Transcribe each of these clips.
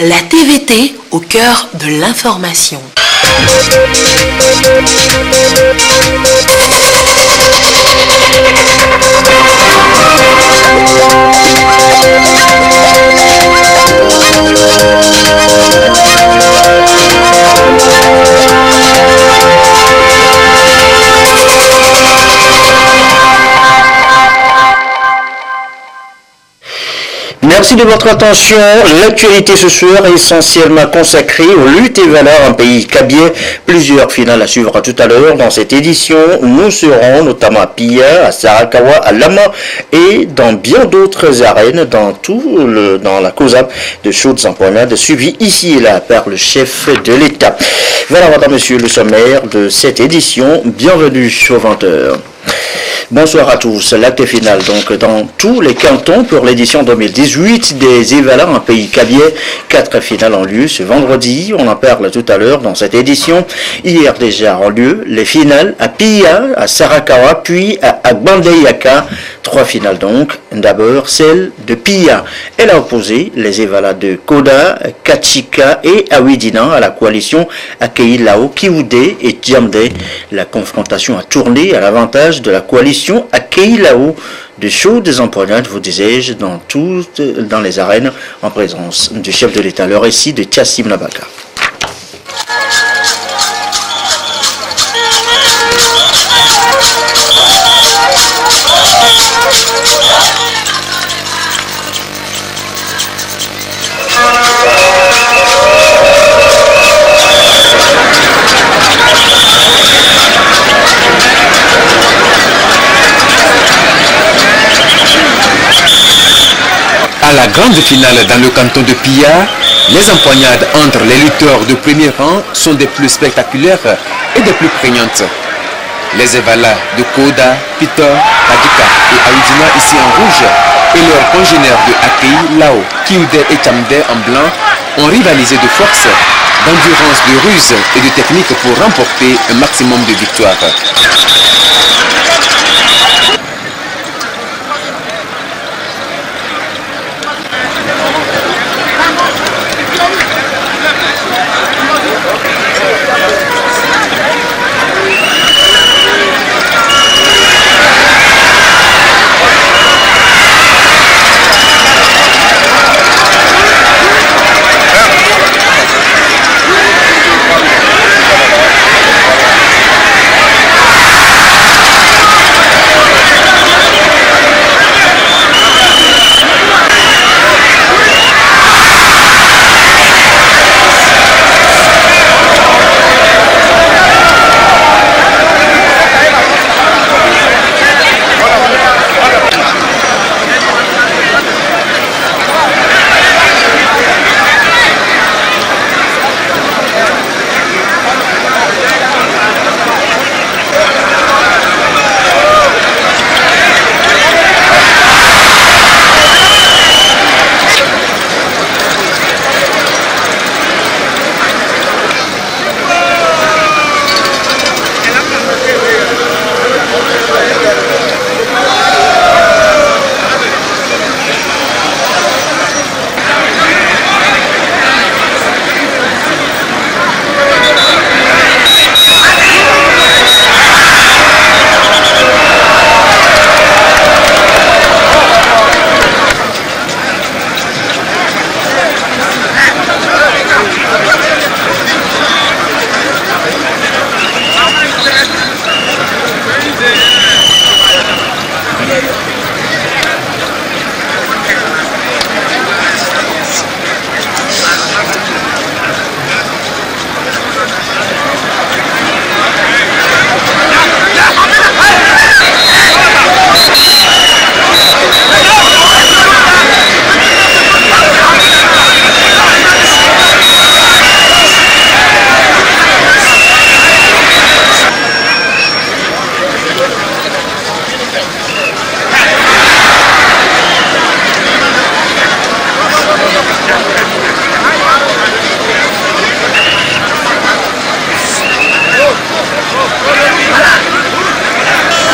La TVT au cœur de l'information. Merci de votre attention. L'actualité ce soir est essentiellement consacrée aux luttes et valeurs en pays kabye. Plusieurs finales à suivre tout à l'heure dans cette édition. Nous serons notamment à Pia, à Sarakawa, à Lama et dans bien d'autres arènes dans la COSAP de chaudes employades suivies ici et là par le chef de l'État. Voilà, madame, monsieur, le sommaire de cette édition. Bienvenue au 20h. Bonsoir à tous. L'acte final donc dans tous les cantons pour l'édition 2018 des Évalins en pays kabye. 4 finales ont lieu ce vendredi. On en parle tout à l'heure dans cette édition. Hier déjà ont lieu les finales à Pia, à Sarakawa, puis à Agbandeyaka. 3 finales donc. D'abord celle de Pia. Elle a opposé les Évalins de Koda, Kachika et Awidina à la coalition Akeilao, Kiwude et Djamde. La confrontation a tourné à l'avantage de la coalition Akeilao de chaudes empoignades, vous disais-je, dans les arènes en présence du chef de l'État. Le récit de Tchassim Nabaka. À la grande finale dans le canton de Pia, les empoignades entre les lutteurs de premier rang sont des plus spectaculaires et des plus prégnantes. Les Évalas de Koda, Peter, Kadika et Aoudina ici en rouge et leurs congénères de Akei, Lao, Kiwude et Djamde en blanc ont rivalisé de force, d'endurance, de ruse et de technique pour remporter un maximum de victoires.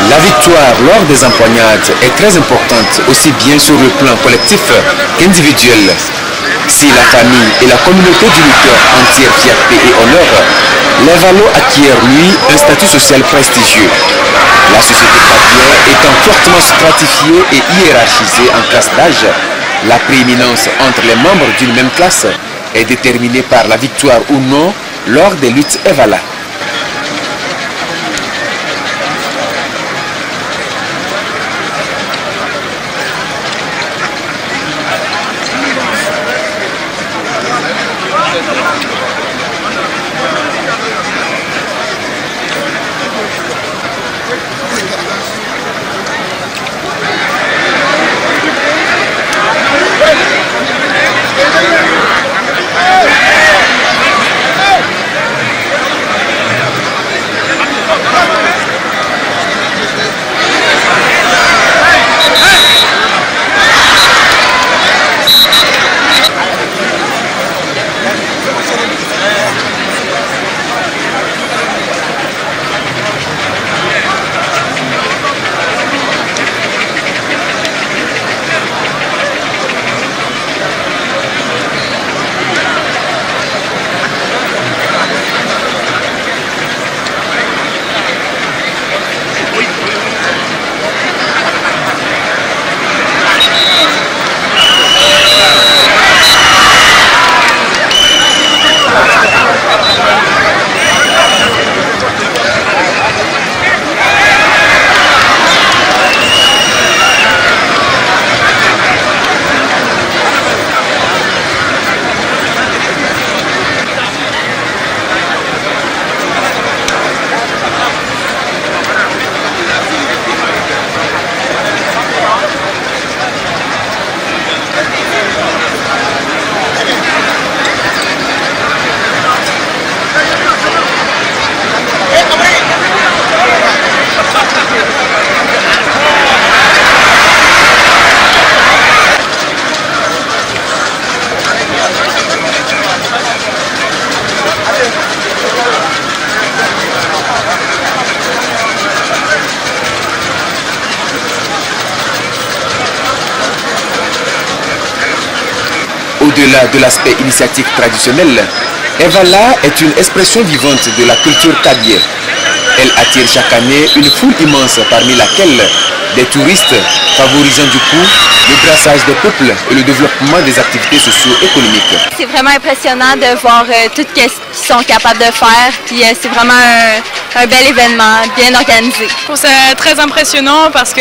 La victoire lors des empoignades est très importante, aussi bien sur le plan collectif qu'individuel. Si la famille et la communauté du lutteur en tirent fierté et honneur, l'Evalo acquiert lui un statut social prestigieux. La société cabière étant fortement stratifiée et hiérarchisée en classe d'âge, la prééminence entre les membres d'une même classe est déterminée par la victoire ou non lors des luttes Evala. Au-delà de l'aspect initiatique traditionnel, Evala est une expression vivante de la culture kabylie. Elle attire chaque année une foule immense parmi laquelle des touristes, favorisant du coup le brassage des peuples et le développement des activités socio-économiques. C'est vraiment impressionnant de voir tout ce qu'ils sont capables de faire. Puis c'est vraiment un bel événement, bien organisé. Je trouve ça très impressionnant parce que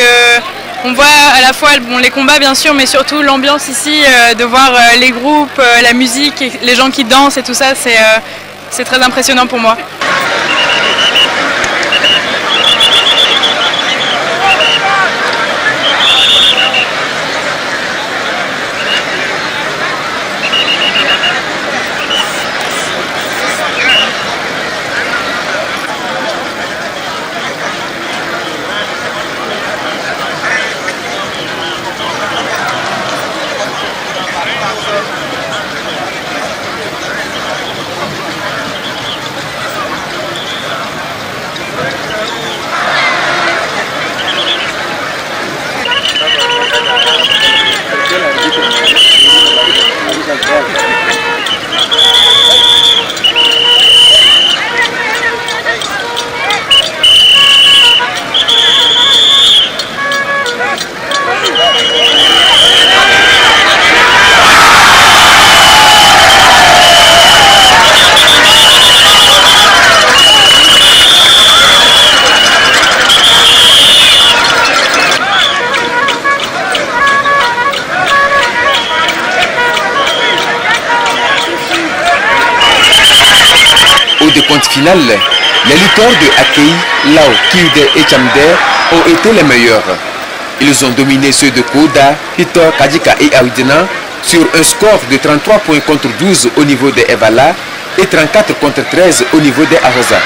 on voit à la fois les combats bien sûr, mais surtout l'ambiance ici, de voir les groupes, la musique, les gens qui dansent et tout ça, c'est très impressionnant pour moi. Au décompte final, les lutteurs de Akei, Lao, Kiude et Chamder ont été les meilleurs. Ils ont dominé ceux de Koda, Pito, Kajika et Awidena sur un score de 33 points contre 12 au niveau des Evala et 34 contre 13 au niveau des Ahosa.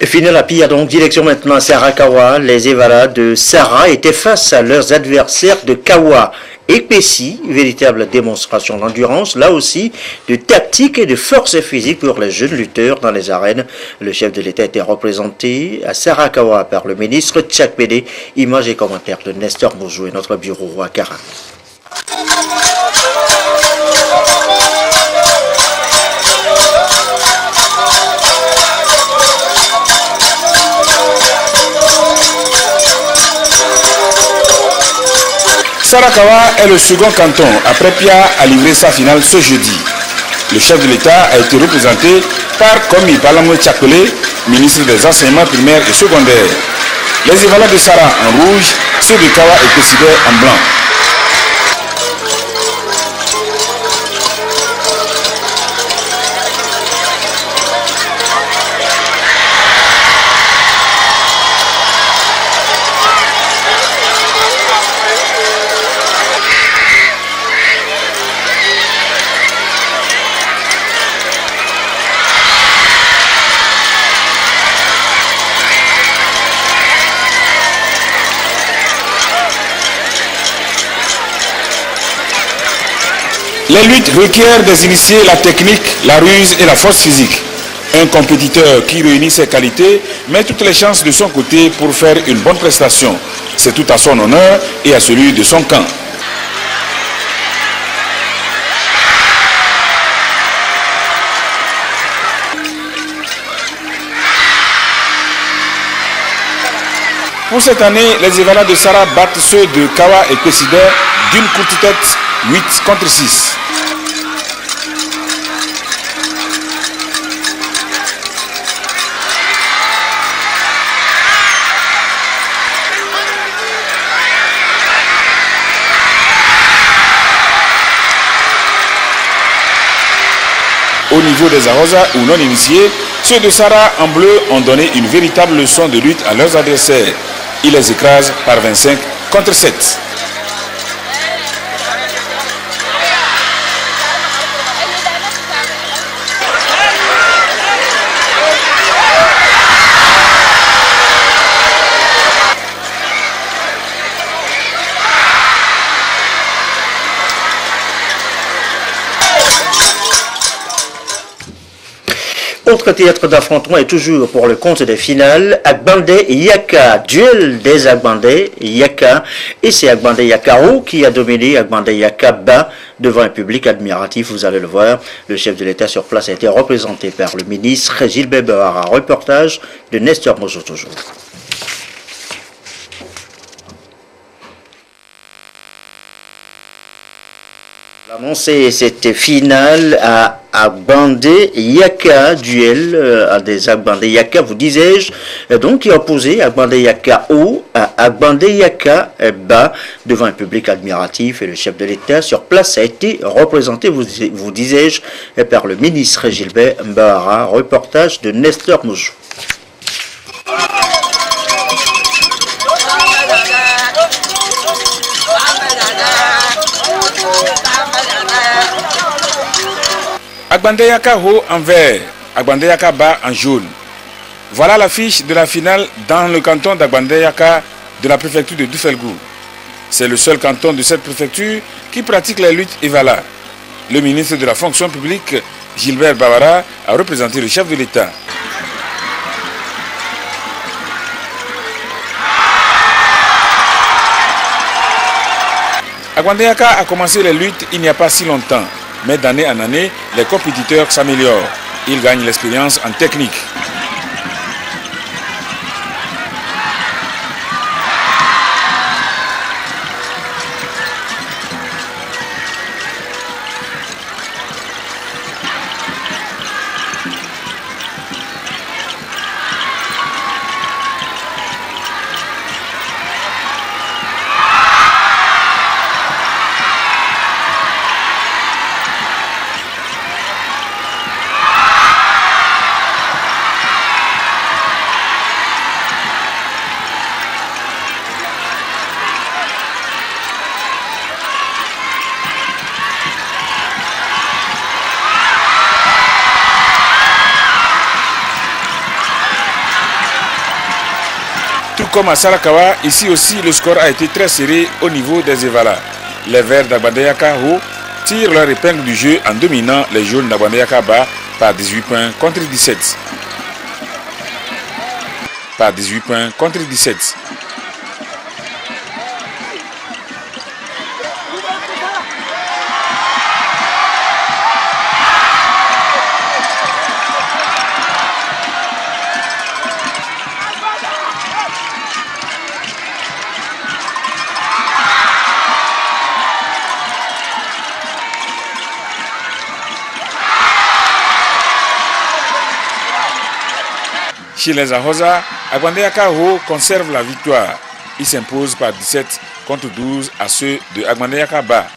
Finale à Pia, donc direction maintenant à Sarakawa. Les Evala de Sara étaient face à leurs adversaires de Kawa et Pessi. Véritable démonstration d'endurance, là aussi, de tactique et de force physique pour les jeunes lutteurs dans les arènes. Le chef de l'État était représenté à Sarakawa par le ministre Tchakpede. Images et commentaires de Nestor Mouzou et notre bureau à Kara. Sarakawa est le second canton après Pia a livré sa finale ce jeudi. Le chef de l'État a été représenté par Komi Balamo Tchakpele, ministre des enseignements primaires et secondaires. Les Evala de Sara en rouge, ceux de Kawa et Pessidé en blanc. Les luttes requièrent des initiés la technique, la ruse et la force physique. Un compétiteur qui réunit ses qualités met toutes les chances de son côté pour faire une bonne prestation. C'est tout à son honneur et à celui de son camp. Pour cette année, les Evala de Sara battent ceux de Kawa et Pessidé d'une courte tête, 8 contre 6. Au niveau des arrosas ou non initiés, ceux de Sara en bleu ont donné une véritable leçon de lutte à leurs adversaires. Ils les écrasent par 25 contre 7. Autre théâtre d'affrontement est toujours pour le compte des finales, Agbandé Yaka, duel des Agbandé Yaka, et c'est Agbandé Yakao qui a dominé Agbandé Yaka bas devant un public admiratif, vous allez le voir. Le chef de l'État sur place a été représenté par le ministre Gilbert Bahara. Reportage de Nestor Mozo toujours. Annoncé cette finale à Agbandé Yaka, duel à des Agbandé Yaka, vous disais-je, donc qui a opposé Agbandé Yaka haut à Agbandé Yaka bas devant un public admiratif, et le chef de l'État sur place a été représenté, vous disais-je, par le ministre Gilbert Bahara. Reportage de Nestor Moujou. Agbandé Yaka haut en vert, Agbandé Yaka bas en jaune. Voilà l'affiche de la finale dans le canton d'Agbandé Yaka de la préfecture de Dufelgou. C'est le seul canton de cette préfecture qui pratique les luttes Evala. Le ministre de la fonction publique, Gilbert Bahara, a représenté le chef de l'État. Agbandé Yaka a commencé les luttes il n'y a pas si longtemps. Mais d'année en année, les compétiteurs s'améliorent. Ils gagnent l'expérience en technique. comme à Sarakawa, ici aussi le score a été très serré au niveau des Evala. Les Verts d'Agbandeyaka Ho tirent leur épingle du jeu en dominant les jaunes d'Agbandeyaka Ba par 18 points contre 17. Par 18 points contre 17. Chez les Ahosa, Agbandeyaka Ho conserve la victoire. Il s'impose par 17 contre 12 à ceux de Agbandeyaka Ba.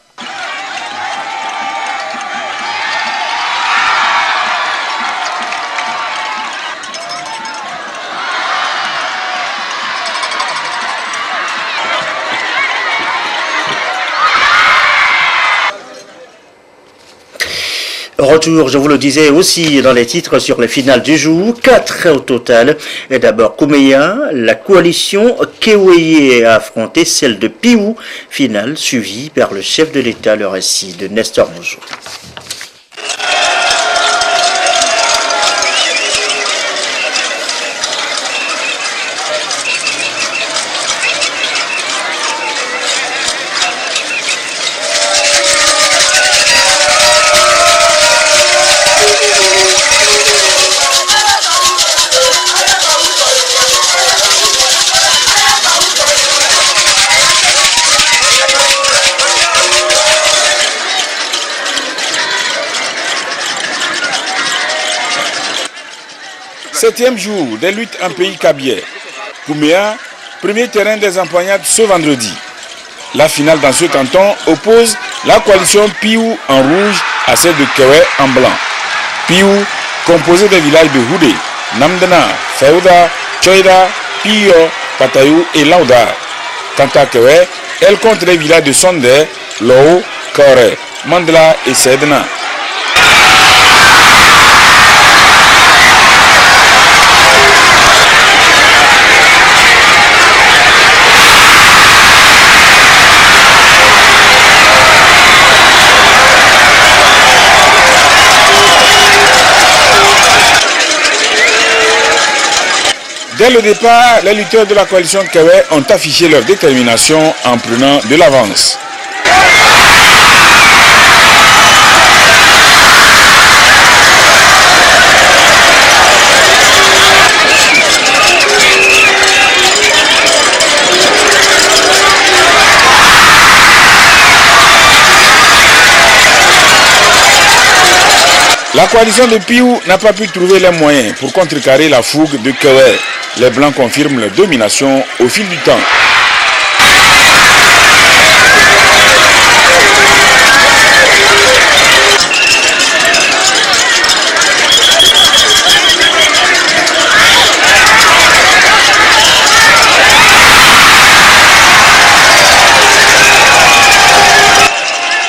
Retour, je vous le disais aussi dans les titres sur les finales du jour, 4 au total. Et d'abord Koumeya, la coalition Keweye a affronté celle de Piou, finale suivie par le chef de l'État, le récit de Nestor Mozo. Septième jour des luttes en pays Kabyé. Koumeya, premier terrain des empoignades ce vendredi. La finale dans ce canton oppose la coalition Piou en rouge à celle de Kewe en blanc. Piou, composé des villages de Houdé, Namdana, Feuda, Choida, Piyo, Patayou et Lauda. Quant à Kewe, elle compte les villages de Sondé, Lou, Kore, Mandela et Sedna. Dès le départ, les lutteurs de la coalition Kewe ont affiché leur détermination en prenant de l'avance. La coalition de Piou n'a pas pu trouver les moyens pour contrecarrer la fougue de Kewe. Les Blancs confirment leur domination au fil du temps.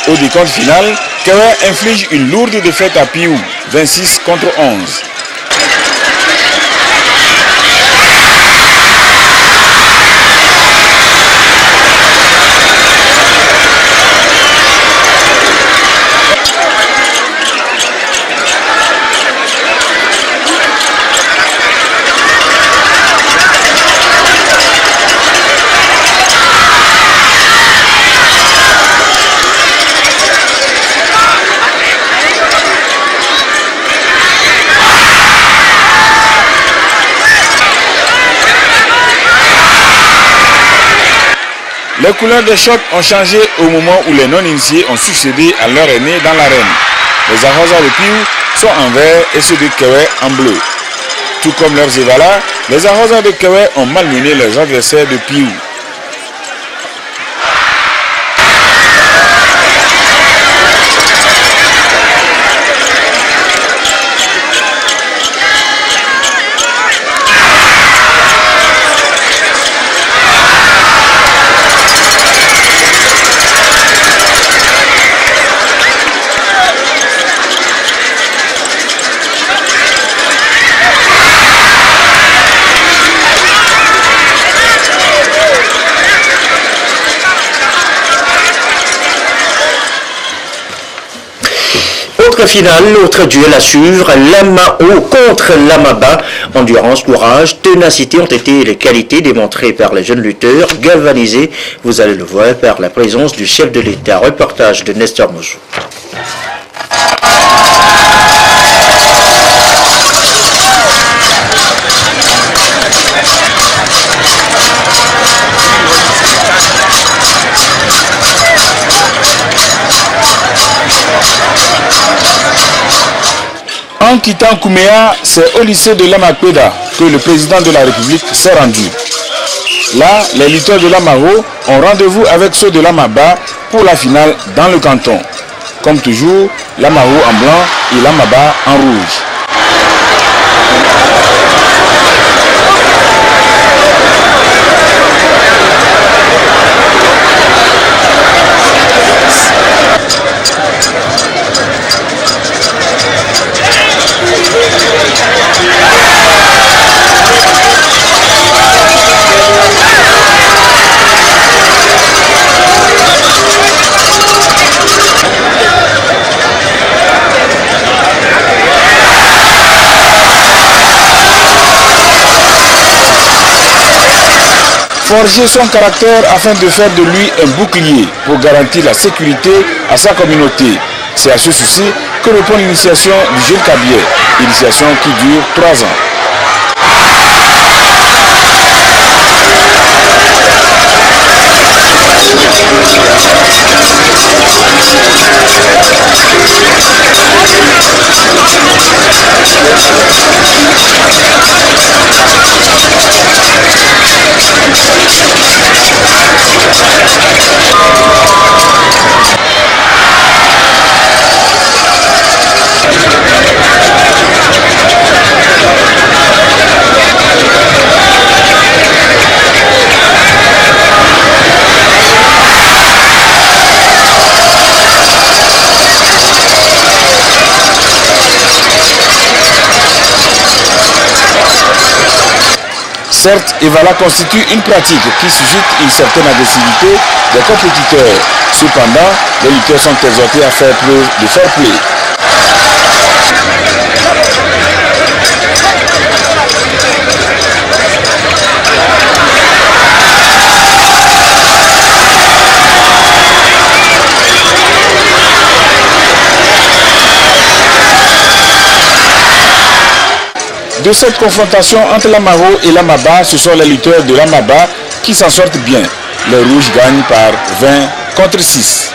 Au décompte final, Kewe inflige une lourde défaite à Piou, 26 contre 11. Les couleurs des chocs ont changé au moment où les non-initiés ont succédé à leur aîné dans l'arène. Les Ahosa de Piou sont en vert et ceux de Kewe en bleu. Tout comme leurs Evala, les Ahosa de Kewe ont malmené leurs adversaires de Piou. Autre finale, autre duel à suivre, Lama-Haut contre Lama-Bas. Endurance, courage, ténacité ont été les qualités démontrées par les jeunes lutteurs, galvanisés, vous allez le voir, par la présence du chef de l'État. Reportage de Nestor Moussou. En quittant Kouméa, c'est au lycée de Lamakweda que le président de la République s'est rendu. Là, les lutteurs de Lamaro ont rendez-vous avec ceux de Lamaba pour la finale dans le canton. Comme toujours, Lamaro en blanc et Lamaba en rouge. Forger son caractère afin de faire de lui un bouclier pour garantir la sécurité à sa communauté. C'est à ce souci que répond l'initiation du jeune Kabier, initiation qui dure 3 ans. Certes, Evala constitue une pratique qui suscite une certaine agressivité des compétiteurs. Cependant, les lutteurs sont exhortés à faire preuve de fair play. De cette confrontation entre Lamaro et Lamaba, ce sont les lutteurs de Lamaba qui s'en sortent bien. Les rouges gagnent par 20 contre 6.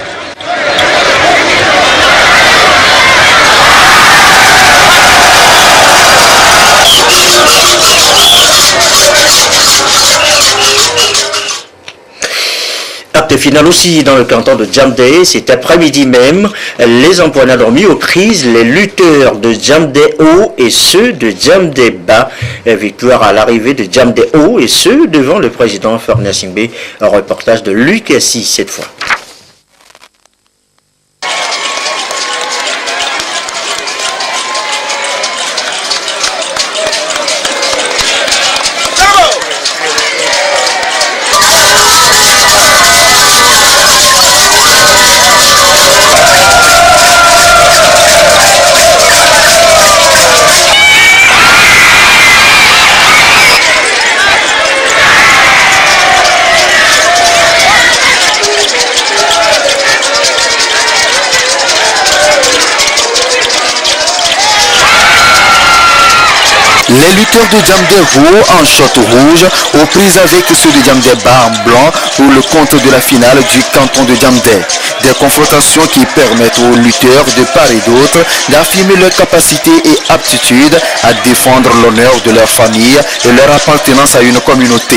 Acte final aussi dans le canton de Djamdé, cet après-midi même, les empoignades ont mis aux prises les lutteurs de Djamdé Haut et ceux de Djamdé Bas. Victoire à l'arrivée de Djamdé Haut et ceux devant le président Fornia Simbe. Un reportage de Luc Assis cette fois. Les lutteurs de Djamdé Haut en short rouge aux prises avec ceux de Djamdé Bas en blanc pour le compte de la finale du canton de Djamdé. Des confrontations qui permettent aux lutteurs de part et d'autre d'affirmer leur capacité et aptitude à défendre l'honneur de leur famille et leur appartenance à une communauté.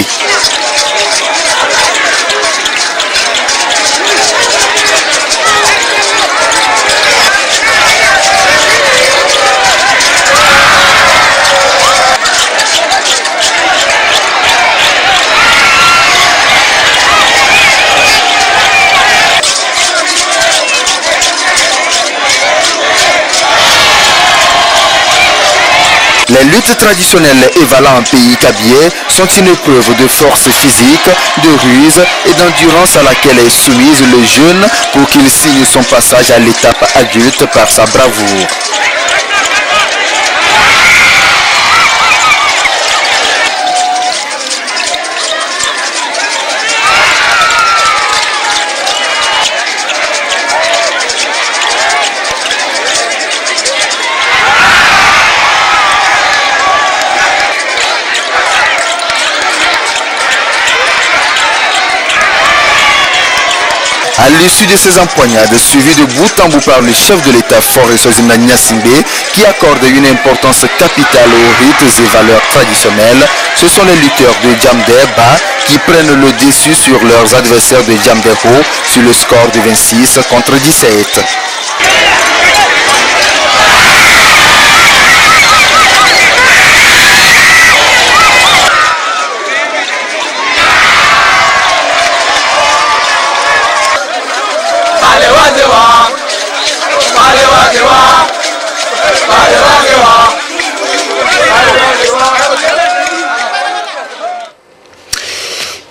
Les luttes traditionnelles Evala en pays kabyais sont une épreuve de force physique, de ruse et d'endurance à laquelle est soumise le jeune pour qu'il signe son passage à l'étape adulte par sa bravoure. À l'issue de ces empoignades, suivies de bout en bout par le chef de l'État Faure Sozimna Nyasingbe, qui accorde une importance capitale aux rites et valeurs traditionnelles, ce sont les lutteurs de Djamdeba qui prennent le dessus sur leurs adversaires de Djamdeho sur le score de 26 contre 17.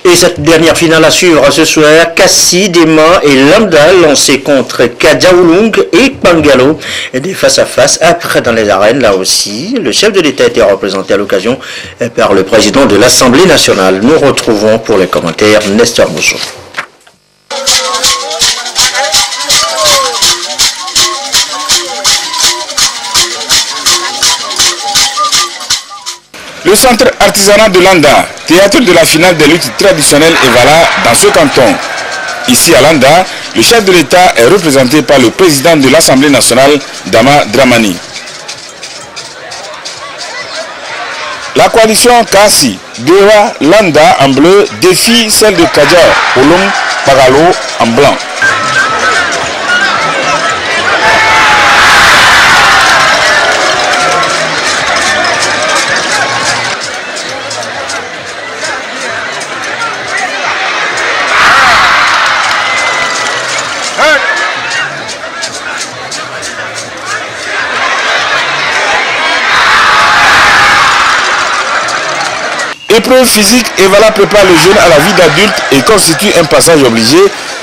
Et cette dernière finale à suivre ce soir, Kassi, Dema et Lambda lancés contre Kadjaoulung et Pangalo. Des face-à-face après dans les arènes, là aussi. Le chef de l'État était représenté à l'occasion par le président de l'Assemblée nationale. Nous retrouvons pour les commentaires Nestor Mousso. Le centre artisanal de Landa, théâtre de la finale des luttes traditionnelles Evala dans ce canton. Ici à Landa, le chef de l'État est représenté par le président de l'Assemblée nationale, Dama Dramani. La coalition Kassi, Dewa, Landa en bleu défie celle de Kadja, Olum, Pagalo en blanc. Épreuve physique, Evala prépare le jeune à la vie d'adulte et constitue un passage obligé,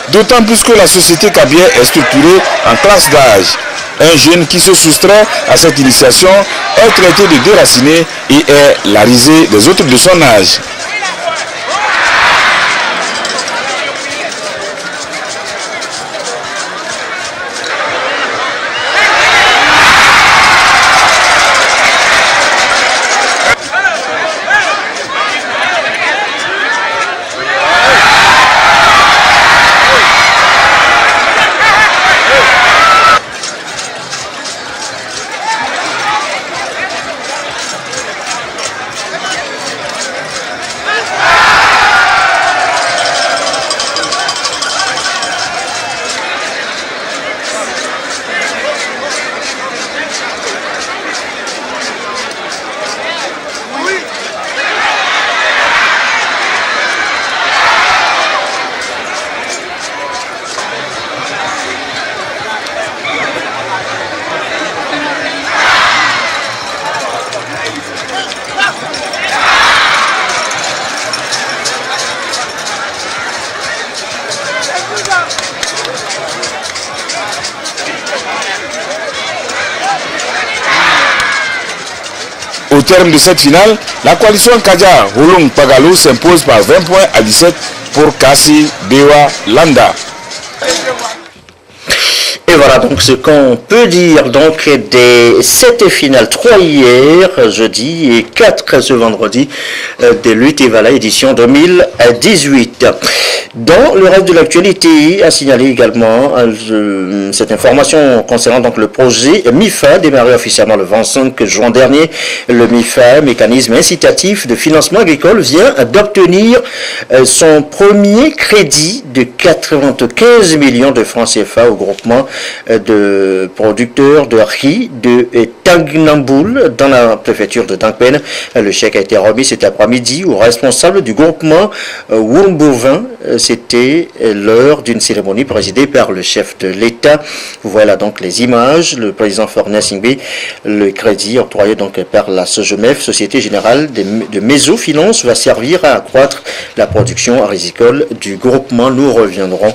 d'autant plus que la société kabyère est structurée en classe d'âge. Un jeune qui se soustrait à cette initiation est traité de déraciné et est la risée des autres de son âge. Au terme de cette finale, la coalition Kadja Hulung Pagalo s'impose par 20 points à 17 pour Kassi, Dewa, Landa. Et voilà donc ce qu'on peut dire donc des 7 finales, 3 hier, jeudi et 4 ce vendredi des luttes Evala édition 2018. Dans le reste de l'actualité, à signaler également cette information concernant donc le projet MIFA, démarré officiellement le 25 juin dernier. Le MIFA, mécanisme incitatif de financement agricole, vient d'obtenir son premier crédit de 95 millions de francs CFA au groupement de producteurs de riz de Tangnamboul dans la préfecture de Dangpen. Le chèque a été remis cet après-midi aux responsables du groupement Woumbovin c'était lors d'une cérémonie présidée par le chef de l'État. Voilà donc les images. Le président Fornet Singbe, le crédit octroyé donc par la SOGEMEF, Société Générale de Mésofinance, va servir à accroître la production agricole du groupement. Nous reviendrons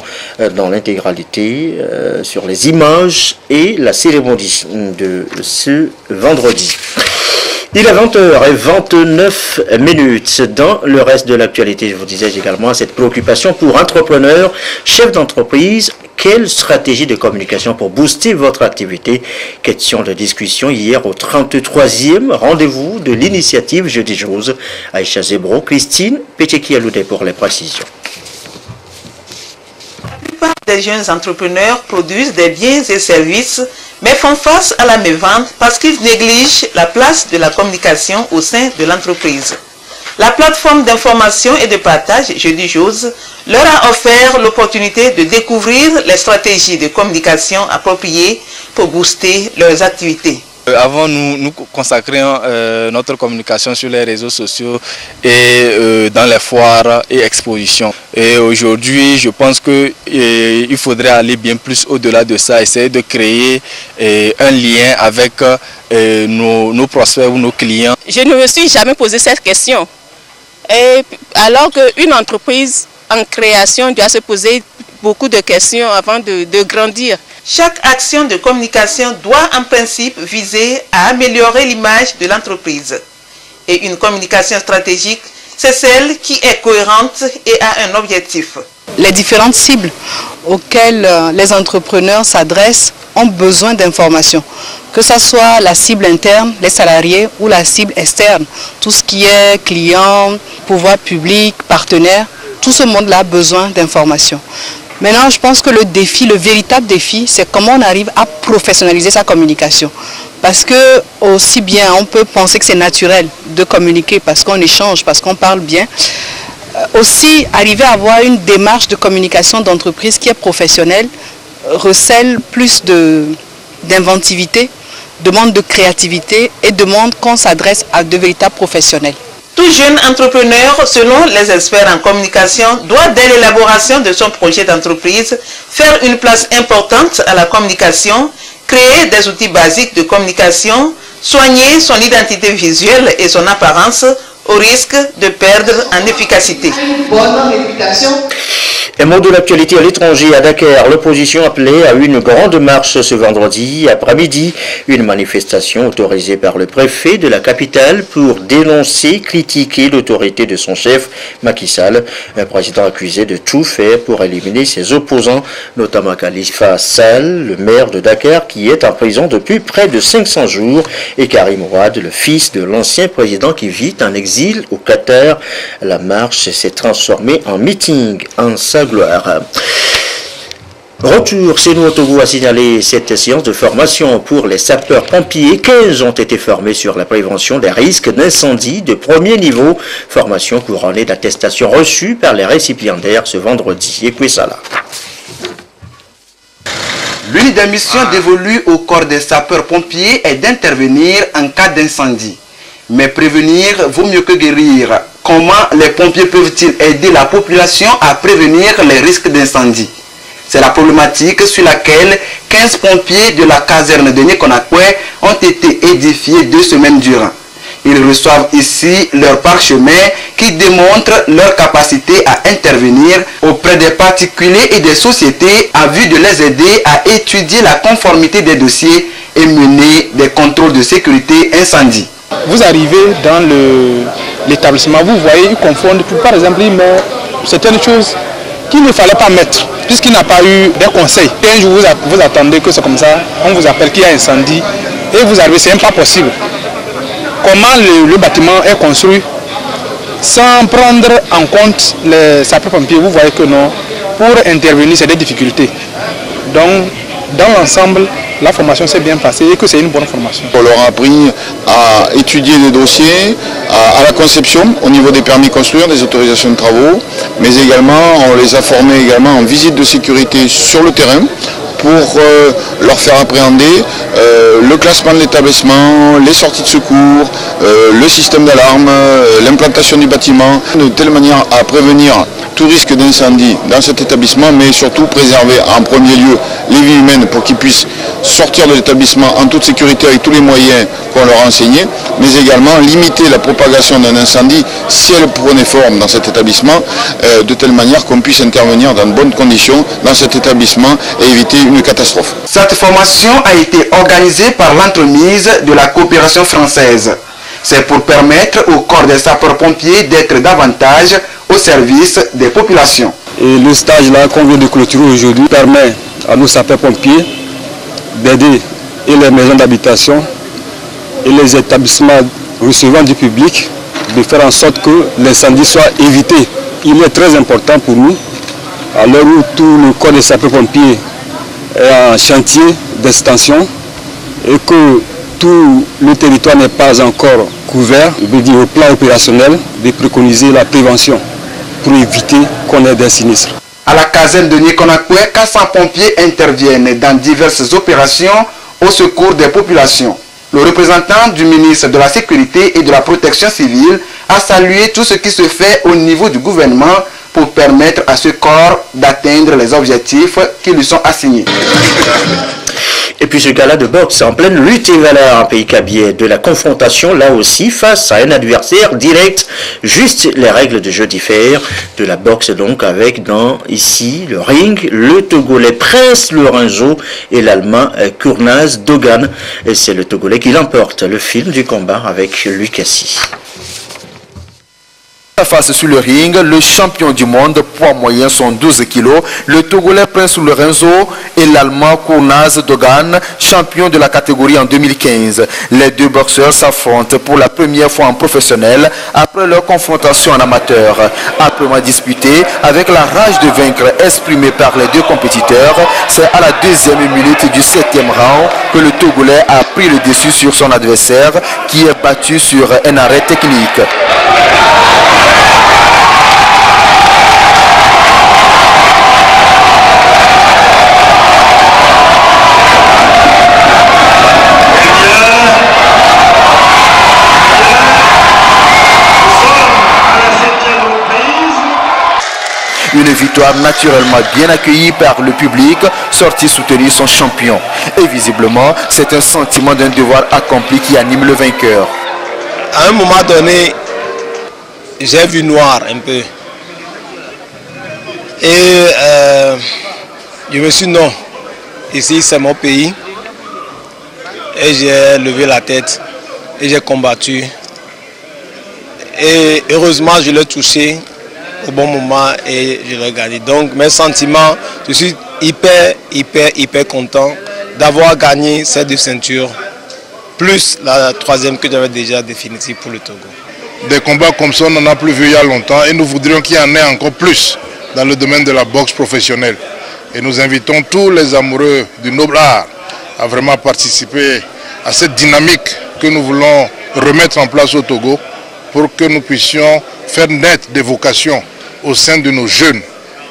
dans l'intégralité sur les images et la cérémonie de ce vendredi. Il est 20h29. Dans le reste de l'actualité, je vous disais également cette préoccupation pour entrepreneurs, chefs d'entreprise. Quelle stratégie de communication pour booster votre activité? Question de discussion hier au 33e rendez-vous de l'initiative Jeudi Chose. Aïcha Zebro, Christine Péteki-Aloudé pour les précisions. La plupart des jeunes entrepreneurs produisent des biens et services, mais font face à la mévente parce qu'ils négligent la place de la communication au sein de l'entreprise. La plateforme d'information et de partage Jeudi Chose leur a offert l'opportunité de découvrir les stratégies de communication appropriées pour booster leurs activités. Avant, nous consacrions notre communication sur les réseaux sociaux et dans les foires et expositions. Et aujourd'hui, je pense qu'il faudrait aller bien plus au-delà de ça, essayer de créer un lien avec nos prospects ou nos clients. Je ne me suis jamais posé cette question. Et alors qu'une entreprise en création doit se poser beaucoup de questions avant de grandir. Chaque action de communication doit en principe viser à améliorer l'image de l'entreprise. Et une communication stratégique, c'est celle qui est cohérente et a un objectif. Les différentes cibles auxquelles les entrepreneurs s'adressent ont besoin d'informations. Que ce soit la cible interne, les salariés, ou la cible externe, tout ce qui est client, pouvoir public, partenaire, tout ce monde-là a besoin d'informations. Maintenant, je pense que le véritable défi, c'est comment on arrive à professionnaliser sa communication. Parce que aussi bien, on peut penser que c'est naturel de communiquer parce qu'on échange, parce qu'on parle bien. Aussi, arriver à avoir une démarche de communication d'entreprise qui est professionnelle recèle plus d'inventivité, demande de créativité et demande qu'on s'adresse à de véritables professionnels. Tout jeune entrepreneur, selon les experts en communication, doit dès l'élaboration de son projet d'entreprise faire une place importante à la communication, créer des outils basiques de communication, soigner son identité visuelle et son apparence au risque de perdre en efficacité. Un mot de l'actualité à l'étranger, à Dakar, l'opposition appelait à une grande marche ce vendredi après-midi, une manifestation autorisée par le préfet de la capitale pour dénoncer, critiquer l'autorité de son chef, Macky Sall, un président accusé de tout faire pour éliminer ses opposants, notamment Khalifa Sall, le maire de Dakar, qui est en prison depuis près de 500 jours, et Karim Ouad, le fils de l'ancien président qui vit en exil au Qatar. La marche s'est transformée en meeting en sa gloire. Retour chez nous au Togo a signalé cette séance de formation pour les sapeurs-pompiers. 15 ont été formés sur la prévention des risques d'incendie de premier niveau. Formation couronnée d'attestations reçues par les récipiendaires ce vendredi. Écoutez ça là. L'une des missions dévolues au corps des sapeurs-pompiers est d'intervenir en cas d'incendie. Mais prévenir vaut mieux que guérir. Comment les pompiers peuvent-ils aider la population à prévenir les risques d'incendie? C'est la problématique sur laquelle 15 pompiers de la caserne de Nikonakwe ont été édifiés 2 semaines durant. Ils reçoivent ici leur parchemin qui démontre leur capacité à intervenir auprès des particuliers et des sociétés à vue de les aider à étudier la conformité des dossiers et mener des contrôles de sécurité incendie. Vous arrivez dans l'établissement, vous voyez, ils confondent, par exemple, ils mettent certaines choses qu'il ne fallait pas mettre, puisqu'il n'a pas eu des conseils. Et un jour, vous attendez que c'est comme ça, on vous appelle qu'il y a incendie, et vous arrivez, c'est même pas possible. Comment le bâtiment est construit, sans prendre en compte les sapeurs-pompiers, vous voyez que non, pour intervenir, c'est des difficultés. Donc, dans l'ensemble, la formation s'est bien passée et que c'est une bonne formation. On leur a appris à étudier les dossiers, à la conception au niveau des permis de construire, des autorisations de travaux, mais également on les a formés également en visite de sécurité sur le terrain pour leur faire appréhender le classement de l'établissement, les sorties de secours, le système d'alarme, l'implantation du bâtiment, de telle manière à prévenir tout risque d'incendie dans cet établissement, mais surtout préserver en premier lieu les vies humaines pour qu'ils puissent sortir de l'établissement en toute sécurité avec tous les moyens qu'on leur a enseignés, mais également limiter la propagation d'un incendie si elle prenait forme dans cet établissement, de telle manière qu'on puisse intervenir dans de bonnes conditions dans cet établissement et éviter une catastrophe. Cette formation a été organisée par l'entremise de la coopération française. C'est pour permettre au corps des sapeurs-pompiers d'être davantage au service des populations. Et le stage là qu'on vient de clôturer aujourd'hui permet à nos sapeurs-pompiers d'aider et les maisons d'habitation et les établissements recevant du public de faire en sorte que l'incendie soit évité. Il est très important pour nous, à l'heure où tout le corps des sapeurs-pompiers est en chantier d'extension et que tout le territoire n'est pas encore couvert, je veux dire au plan opérationnel, de préconiser la prévention pour éviter qu'on ait des sinistres. À la caserne de Nikonakwe, 400 pompiers interviennent dans diverses opérations au secours des populations. Le représentant du ministre de la Sécurité et de la Protection civile a salué tout ce qui se fait au niveau du gouvernement pour permettre à ce corps d'atteindre les objectifs qui lui sont assignés. Et puis ce gala de boxe en pleine lutte et valeur en pays cabier, de la confrontation là aussi face à un adversaire direct, juste les règles de jeu diffèrent, de la boxe donc avec dans ici le ring, le Togolais Prince Lorenzo et l'Allemand Kurnaz Dogan. Et c'est le Togolais qui l'emporte, le film du combat avec Lucassi. Face sur le ring, le champion du monde, poids moyen sont 12 kg, le Togolais Prince Lorenzo et l'Allemand Kurnaz Dogan, champion de la catégorie en 2015. Les deux boxeurs s'affrontent pour la première fois en professionnel après leur confrontation en amateur. Âprement disputé, avec la rage de vaincre exprimée par les deux compétiteurs, c'est à la deuxième minute du 7e round que le Togolais a pris le dessus sur son adversaire qui est battu sur un arrêt technique. Une victoire naturellement bien accueillie par le public, sorti soutenir son champion. Et visiblement, c'est un sentiment d'un devoir accompli qui anime le vainqueur. À un moment donné, j'ai vu noir un peu. Et je me suis dit non, ici c'est mon pays. Et j'ai levé la tête et j'ai combattu. Et heureusement, je l'ai touché au bon moment et je l'ai gagné. Donc mes sentiments, je suis hyper content d'avoir gagné ces deux ceintures, plus la troisième que j'avais déjà définitive pour le Togo. Des combats comme ça, on n'en a plus vu il y a longtemps et nous voudrions qu'il y en ait encore plus dans le domaine de la boxe professionnelle. Et nous invitons tous les amoureux du noble art à vraiment participer à cette dynamique que nous voulons remettre en place au Togo pour que nous puissions faire naître des vocations au sein de nos jeunes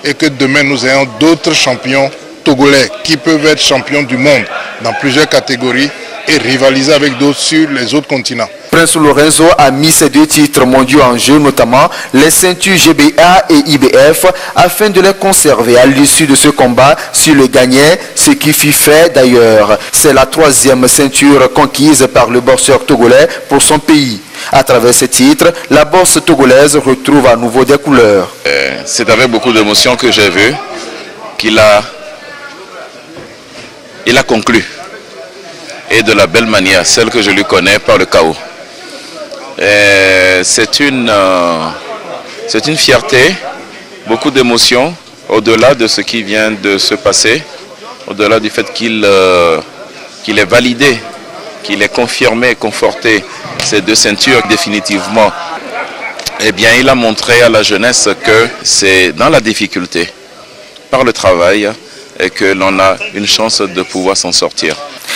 et que demain nous ayons d'autres champions togolais qui peuvent être champions du monde dans plusieurs catégories et rivaliser avec d'autres sur les autres continents. Prince Lorenzo a mis ses deux titres mondiaux en jeu, notamment les ceintures GBA et IBF, afin de les conserver à l'issue de ce combat s'il le gagnait, ce qui fut fait d'ailleurs. C'est la troisième ceinture conquise par le boxeur togolais pour son pays. À travers ces titres, la boxe togolaise retrouve à nouveau des couleurs. C'est avec beaucoup d'émotion que j'ai vu qu'il a conclu. Et de la belle manière, celle que je lui connais par le chaos. C'est une fierté, beaucoup d'émotions, au-delà de ce qui vient de se passer, au-delà du fait qu'il ait validé, qu'il ait confirmé, conforté ces deux ceintures définitivement. Eh bien, il a montré à la jeunesse que c'est dans la difficulté, par le travail, et que l'on a une chance de pouvoir s'en sortir.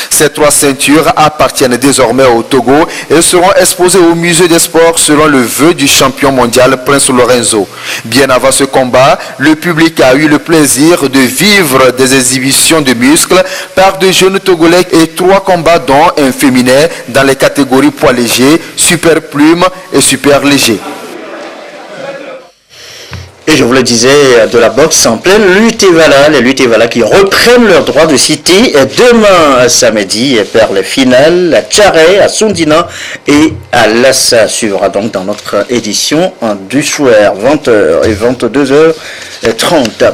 Ces 3 ceintures appartiennent désormais au Togo et seront exposées au musée des sports selon le vœu du champion mondial Prince Lorenzo. Bien avant ce combat, le public a eu le plaisir de vivre des exhibitions de muscles par de jeunes Togolais et 3 combats dont un féminin dans les catégories poids léger, super plume et super léger. Et je vous le disais, de la boxe en pleine Lutevala, les Lutevala qui reprennent leur droit de cité demain samedi par les finales à Tcharé, à Sundina et à Lassa. Suivra donc dans notre édition du soir, 20h et 22h30.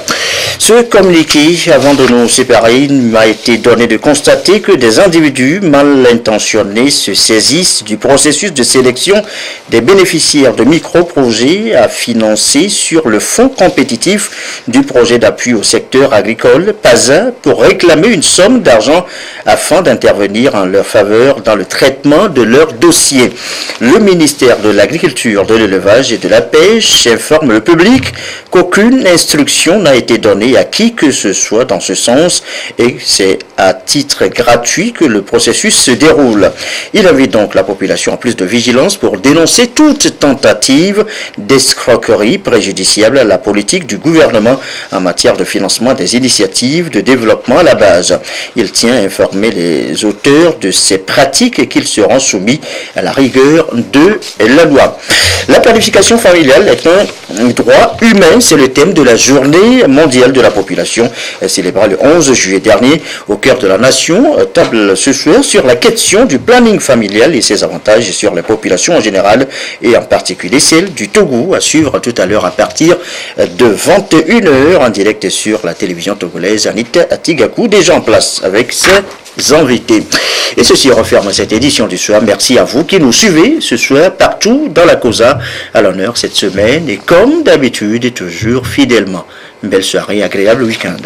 Ce communiqué, avant de nous séparer, m'a été donné de constater que des individus mal intentionnés se saisissent du processus de sélection des bénéficiaires de micro-projets à financer sur le fonds compétitif du projet d'appui au secteur agricole, PASA, pour réclamer une somme d'argent afin d'intervenir en leur faveur dans le traitement de leur dossier. Le ministère de l'Agriculture, de l'Élevage et de la Pêche informe le public qu'aucune instruction n'a été donnée à qui que ce soit dans ce sens et c'est à titre gratuit que le processus se déroule. Il invite donc la population à plus de vigilance pour dénoncer toute tentative d'escroquerie préjudiciable à la politique du gouvernement en matière de financement des initiatives de développement à la base. Il tient à informer les auteurs de ces pratiques et qu'ils seront soumis à la rigueur de la loi. La planification familiale est un droit humain, c'est le thème de la journée mondiale de la population célébrée le 11 juillet dernier au cœur de la nation. Table ce soir sur la question du planning familial et ses avantages sur les populations en général et en particulier celle du Togo, à suivre tout à l'heure à partir de 21h en direct sur la télévision togolaise. Anita Atigakou, déjà en place avec ses invités. Et ceci referme cette édition du soir. Merci à vous qui nous suivez ce soir partout dans la Cosa à l'honneur cette semaine et comme d'habitude et toujours fidèlement. Une belle soirée, agréable week-end.